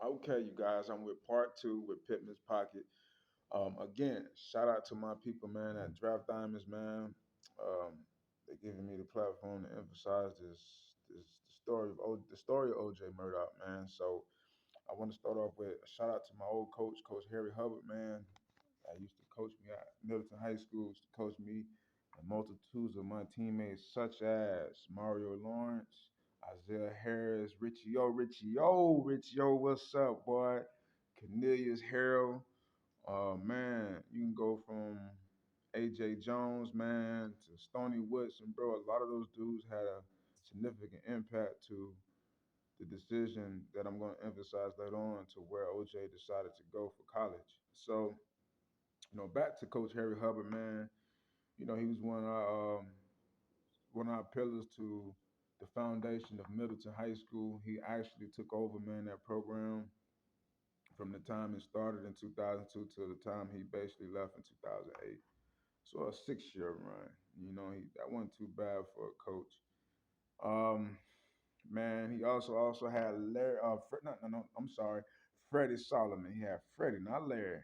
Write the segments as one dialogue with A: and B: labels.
A: Okay, you guys, I'm with part two with Pittman's Pocket. Again, shout out to my people, man, at Draft Diamonds, man. They're giving me the platform to emphasize this the story of OJ Murdock, man. So I want to start off with a shout out to my old coach, Coach Harry Hubbard, man. That used to coach me at Middleton High School, used to coach me and multitudes of my teammates, such as Mario Lawrence, Isaiah Harris, Richie O, what's up, boy? Cornelius Harrell. Man, you can go from AJ Jones, man, to Stoney Woodson, bro. A lot of those dudes had a significant impact to the decision that I'm going to emphasize later on to where OJ decided to go for college. So, back to Coach Harry Hubbard, man. He was one of our pillars to the foundation of Middleton High School. He actually took over, man, that program from the time it started in 2002 to the time he basically left in 2008. So a 6 year run. That wasn't too bad for a coach. Um, Man, he also had Larry. No, I'm sorry, Freddie Solomon. He had Freddie, not Larry.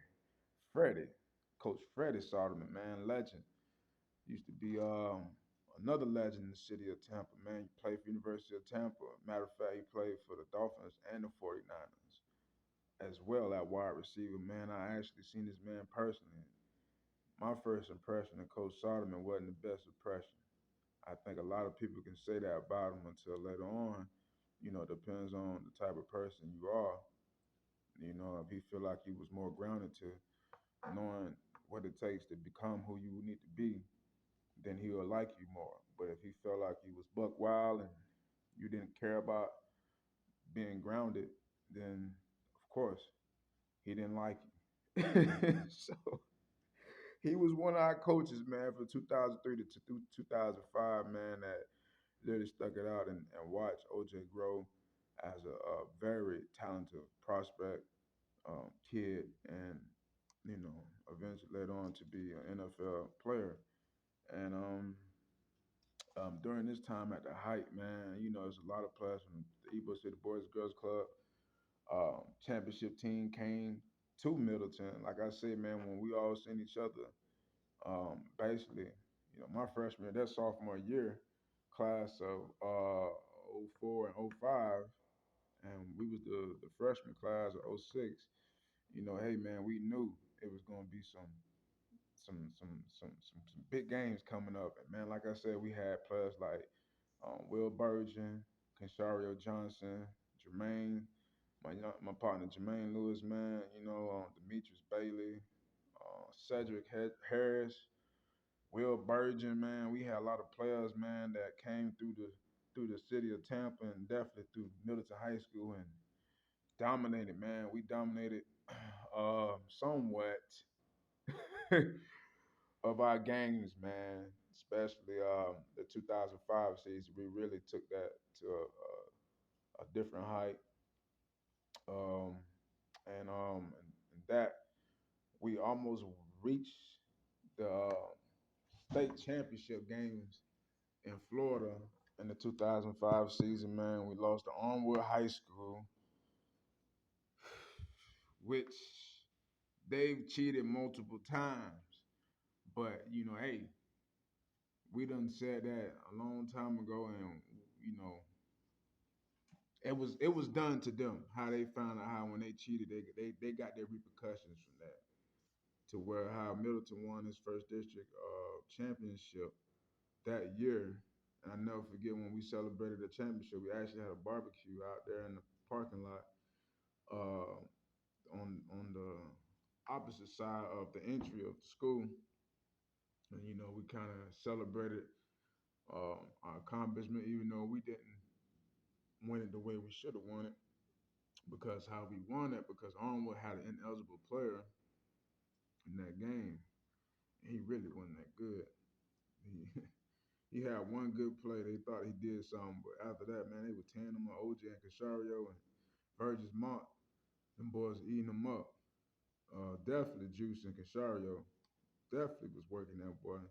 A: Freddie, Coach Freddie Solomon, man, legend. Used to be another legend in the city of Tampa, man. He played for University of Tampa. Matter of fact, he played for the Dolphins and the 49ers as well at wide receiver. Man, I actually seen this man personally. My first impression of Coach Solomon wasn't the best impression. I think a lot of people can say that about him until later on. Depends on the type of person you are. If he feel like he was more grounded to knowing what it takes to become who you need to be, then he will like you more. But if he felt like you was buck wild and you didn't care about being grounded, then of course he didn't like you. So he was one of our coaches, man, from 2003 to 2005, man, that literally stuck it out and watched OJ grow as a very talented prospect kid and, eventually later on to be an NFL player. And during this time at the height, man, there's a lot of players from the Ebo City Boys and Girls Club championship team came to Middleton. Like I said, man, when we all seen each other, basically, my freshman, that sophomore year, class of '04 and '05, and we was the freshman class of '06. Hey man, we knew it was gonna be some big games coming up. And man, like I said, we had players like Will Burgeon, Conshario Johnson, Jermaine, my partner Jermaine Lewis, man. Demetrius Bailey, Harris, Will Burgeon, man. We had a lot of players, man, that came through the city of Tampa and definitely through Middleton High School and dominated, man. We dominated somewhat of our games, man. Especially the 2005 season, we really took that to a different height. Um, and that we almost reached the state championship games in Florida in the 2005 season, man. We lost to Armwood High School, which they've cheated multiple times. But, hey, we done said that a long time ago, and, you know, it was done to them. How they found out how when they cheated, they got their repercussions from that. To where how Middleton won his first district championship that year. And I never forget when we celebrated the championship, we actually had a barbecue out there in the parking lot uh, on the opposite side of the entry of the school. And we kind of celebrated our accomplishment, even though we didn't win it the way we should have won it. Because how we won it, because Armwood had an ineligible player in that game. He really wasn't that good. He, he had one good play. They thought he did something, but after that, man, they were tearing him up. OJ and Cashario and Burgess Mont, them boys eating him up. Definitely Juice and Cashario definitely was working that boy.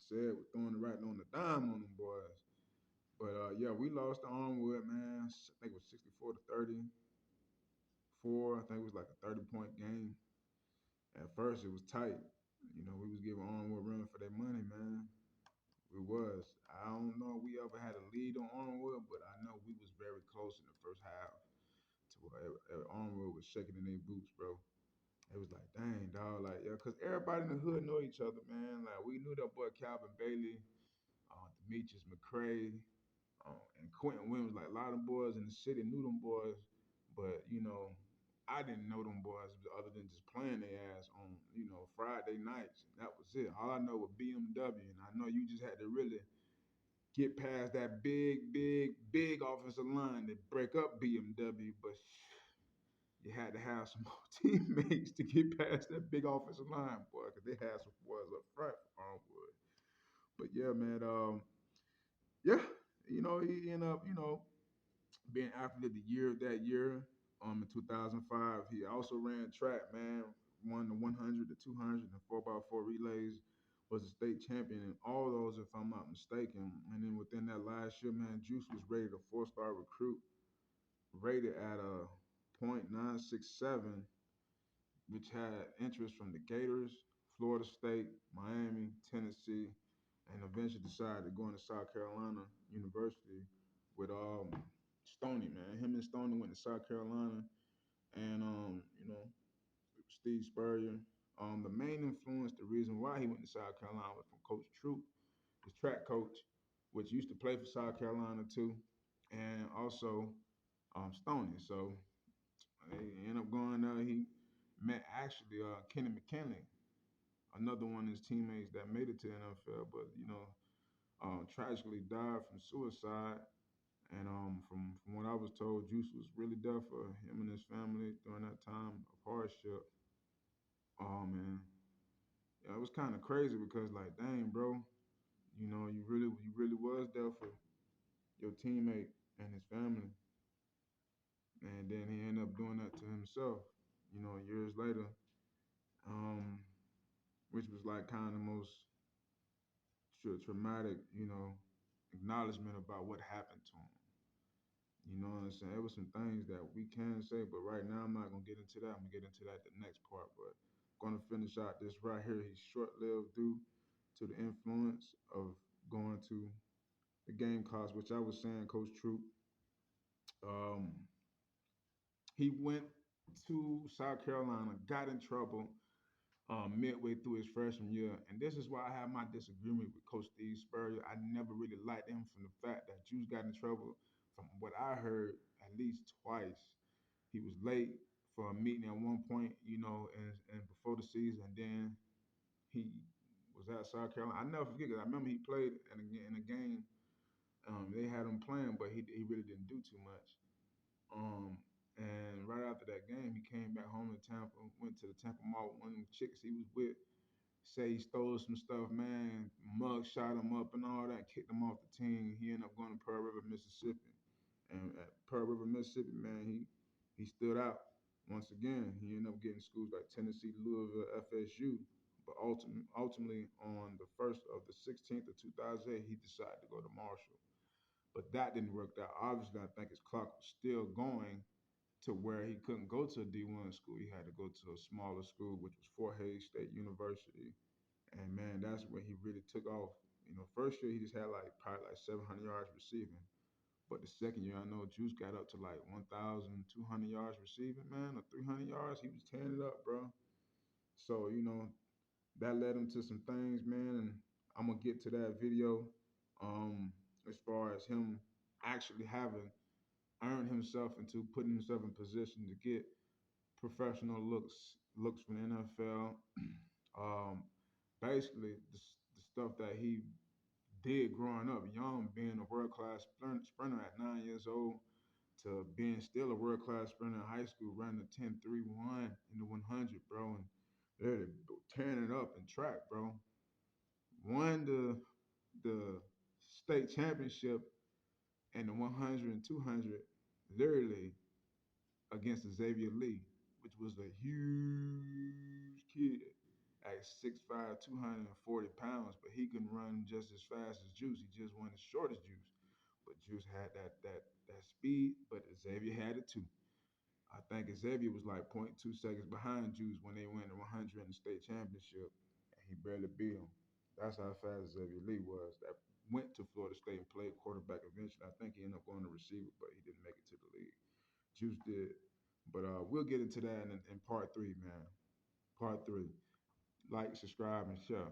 A: Said was throwing the right on the dime on them boys. But yeah, we lost to Armwood, man. I think it was 64 to 34. I think it was like a 30-point game. At first, it was tight. You know, we was giving Armwood run for their money, man. We was. I don't know if we ever had a lead on Armwood, but I know we was very close in the first half to where Armwood was shaking in their boots, bro. It was like, dang, dog, like, yeah, because everybody in the hood know each other, man. Like, we knew that boy Calvin Bailey, Demetrius McCray, and Quentin Williams. Like, a lot of them boys in the city knew them boys, but, you know, I didn't know them boys other than just playing their ass on, Friday nights. And that was it. All I know was BMW, and I know you just had to really get past that big, big, big offensive line to break up BMW, but you had to have some more teammates to get past that big offensive line, boy, because they had some boys up front for Armwood. But yeah, man, yeah, he ended up, being athlete of the year that year. In 2005, he also ran track, man, won the 100, the 200, and 4x4 relays. Was a state champion in all those, if I'm not mistaken. And then within that last year, man, Juice was rated a four-star recruit, rated at a .967, which had interest from the Gators, Florida State, Miami, Tennessee, and eventually decided to go into South Carolina University with Stoney, man. Him and Stoney went to South Carolina, and Steve Spurrier. The main influence, the reason why he went to South Carolina was from Coach Troop, his track coach, which used to play for South Carolina too, and also Stoney. So he ended up going there. He met actually Kenny McKinley, another one of his teammates that made it to the NFL, but tragically died from suicide. And from what I was told, Juice was really there for him and his family during that time of hardship. Oh man, yeah, it was kind of crazy because like, dang, bro, you really was there for your teammate and his family, and then he ended up doing that to himself. Years later, um, which was like kind of the most traumatic, acknowledgement about what happened to him. You know what I'm saying? There was some things that we can say, but right now I'm not gonna get into that. I'm gonna get into that the next part. But I'm gonna finish out this right here. He's short-lived due to the influence of going to the game class, which I was saying, Coach Troop. Um, he went to South Carolina, got in trouble midway through his freshman year, and this is why I have my disagreement with Coach Steve Spurrier. I never really liked him from the fact that Juice got in trouble. From what I heard, at least twice, he was late for a meeting at one point, and before the season, and then he was at South Carolina. I never forget because I remember he played in a game. They had him playing, but he really didn't do too much. Um, and right after that game, he came back home to Tampa, went to the Tampa Mall with one of them chicks he was with. Say he stole some stuff, man. Mug shot him up and all that, kicked him off the team. He ended up going to Pearl River, Mississippi. And at Pearl River, Mississippi, man, he stood out once again. He ended up getting schools like Tennessee, Louisville, FSU. But ultimately, on the first of the 16th of 2008, he decided to go to Marshall. But that didn't work out. Obviously, I think his clock was still going to where he couldn't go to a D1 school. He had to go to a smaller school, which was Fort Hays State University. And man, that's when he really took off. First year he just had like probably like 700 yards receiving. But the second year, I know Juice got up to like 1,200 yards receiving, man, or 300 yards. He was tearing it up, bro. So, that led him to some things, man. And I'm going to get to that video as far as him actually having earned himself into putting himself in position to get professional looks from the NFL. Um, Basically, the stuff that he did growing up, young, being a world class sprinter at 9 years old, to being still a world class sprinter in high school, running a 10.31 in the 100, bro, and literally tearing it up in track, bro. Won the state championship in the 100 and 200, literally against Xavier Lee, which was a huge kid at 6'5", 240 pounds, but he couldn't run just as fast as Juice. He just wasn't as short as Juice. But Juice had that speed, but Xavier had it too. I think Xavier was like point 0.2 seconds behind Juice when they went to 100 in the state championship, and he barely beat him. That's how fast Xavier Lee was. That went to Florida State and played quarterback eventually. I think he ended up going to receiver, but he didn't make it to the league. Juice did. But we'll get into that in part three, man. Part three. Like, subscribe, and share.